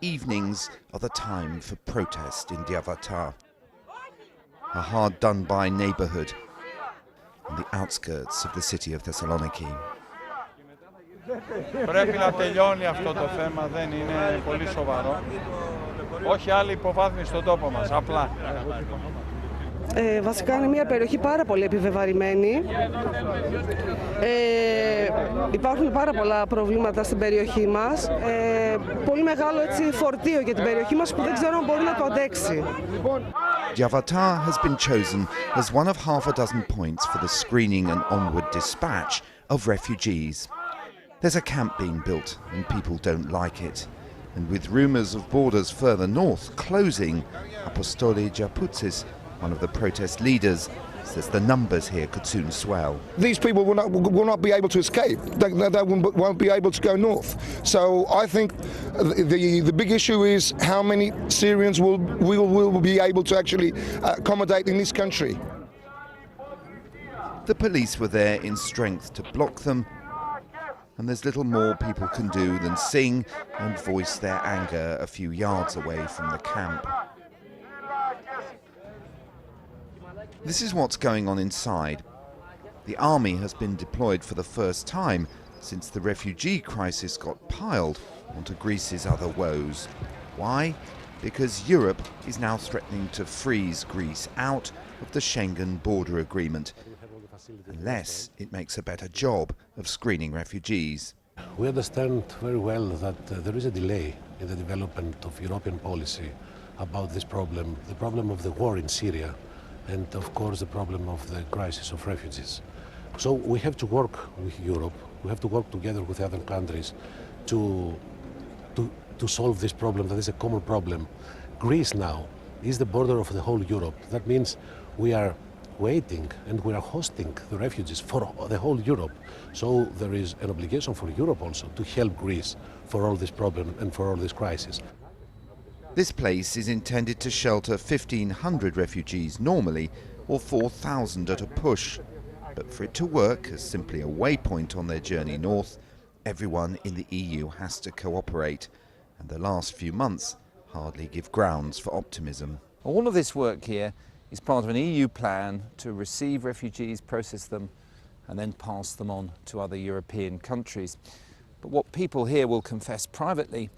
evenings are the time for protest in Diavatar, a hard-done-by neighbourhood on the outskirts of the city of Thessaloniki. Πρέπει να τελειώνει αυτό το θέμα, δεν είναι πολύ σοβαρό. Όχι άλλη υποβάθμιση στον τόπο μας, απλά. Βασικά είναι μια περιοχή πάρα πολύ επιβεβαρημένη. Υπάρχουν πάρα πολλά προβλήματα στην περιοχή μας. Πολύ μεγάλο φορτίο για την περιοχή μας που δεν ξέρω αν μπορεί να το αντέξει. Diavatar has been chosen as one of half a dozen points for the screening and onward dispatch of refugees. There's a camp being built and people don't like it. And with rumours of borders further north closing, Apostoli Japoutsis, one of the protest leaders, says the numbers here could soon swell. These people will not be able to escape. They won't be able to go north. So I think the big issue is how many Syrians will be able to actually accommodate in this country. The police were there in strength to block them, and there's little more people can do than sing and voice their anger a few yards away from the camp. This is what's going on inside. The army has been deployed for the first time since the refugee crisis got piled onto Greece's other woes. Why? Because Europe is now threatening to freeze Greece out of the Schengen border agreement, unless it makes a better job of screening refugees. We understand very well that there is a delay in the development of European policy about this problem, the problem of the war in Syria, and of course the problem of the crisis of refugees. So we have to work with Europe, we have to work together with other countries to solve this problem that is a common problem. Greece now is the border of the whole Europe. That means we are waiting and we are hosting the refugees for the whole Europe. So there is an obligation for Europe also to help Greece for all this problem and for all this crisis. This place is intended to shelter 1,500 refugees normally, or 4,000 at a push. But for it to work as simply a waypoint on their journey north, everyone in the EU has to cooperate, and the last few months hardly give grounds for optimism. All of this work here is part of an EU plan to receive refugees, process them, and then pass them on to other European countries. But what people here will confess privately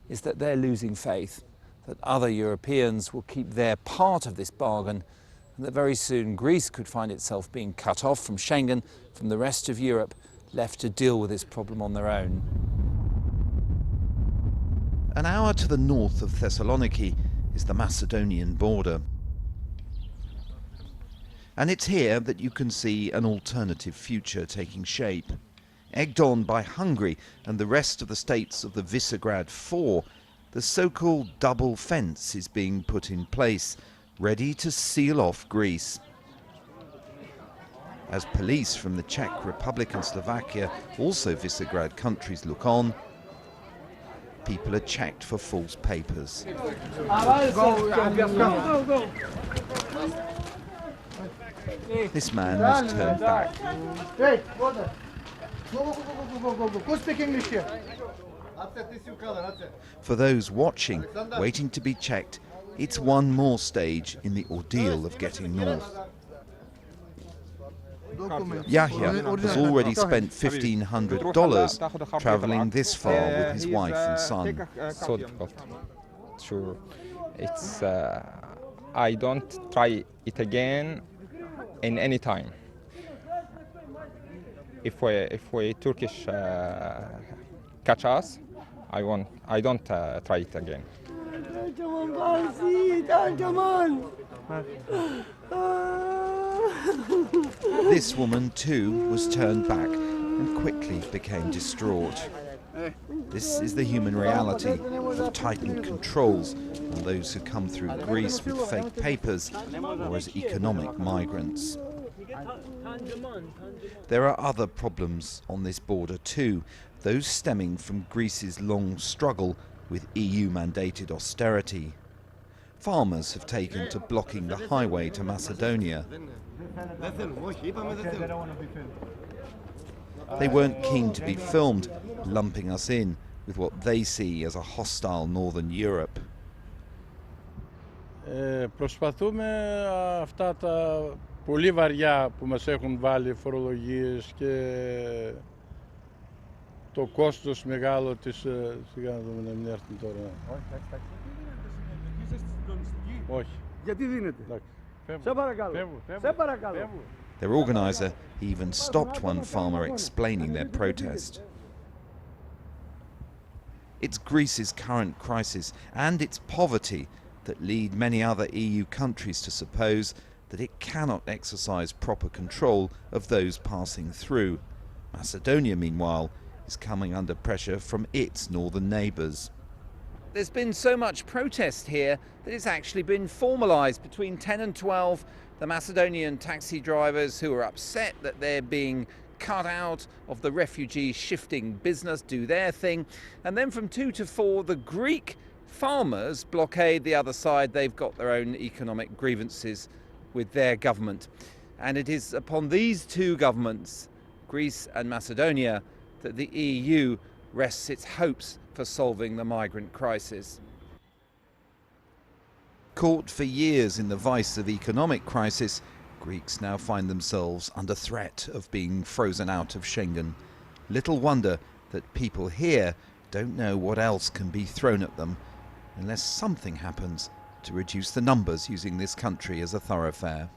is that they're losing faith that other Europeans will keep their part of this bargain, and that very soon Greece could find itself being cut off from Schengen, from the rest of Europe, left to deal with this problem on their own. An hour to the north of Thessaloniki is the Macedonian border. And it's here that you can see an alternative future taking shape. Egged on by Hungary and the rest of the states of the Visegrad Four, the so-called double fence is being put in place, ready to seal off Greece. As police from the Czech Republic and Slovakia, also Visegrad countries, look on, people are checked for false papers. This man has turned back. Who speaks English here? For those watching, waiting to be checked, it's one more stage in the ordeal of getting north. Yahya has already spent $1,500 travelling this far with his wife and son. So difficult. Sure, it's. I don't try it again in any time. If we Turkish catch us, I don't try it again. This woman too was turned back and quickly became distraught. This is the human reality of tightened controls on those who come through Greece with fake papers or as economic migrants. There are other problems on this border too, those stemming from Greece's long struggle with EU-mandated austerity. Farmers have taken to blocking the highway to Macedonia. They weren't keen to be filmed, lumping us in, with what they see as a hostile northern Europe. Προσπαθούμε αυτά τα πολύ βαριά που μας έχουν βάλει φορολογίες και το κόστος μεγάλο της... Σιγά να δούμε να μην έρθουν τώρα. Όχι. Γιατί δίνετε? Φεύγω. Σε παρακαλώ. Σε παρακαλώ. Their organiser even stopped one farmer explaining their protest. It's Greece's current crisis and its poverty that lead many other EU countries to suppose that it cannot exercise proper control of those passing through. Macedonia, meanwhile, is coming under pressure from its northern neighbours. There's been so much protest here that it's actually been formalised. Between 10 and 12, the Macedonian taxi drivers who are upset that they're being cut out of the refugee shifting business do their thing. And then from 2 to 4, the Greek farmers blockade the other side. They've got their own economic grievances with their government. And it is upon these two governments, Greece and Macedonia, that the EU rests its hopes for solving the migrant crisis. Caught for years in the vice of economic crisis, Greeks now find themselves under threat of being frozen out of Schengen. Little wonder that people here don't know what else can be thrown at them unless something happens to reduce the numbers using this country as a thoroughfare.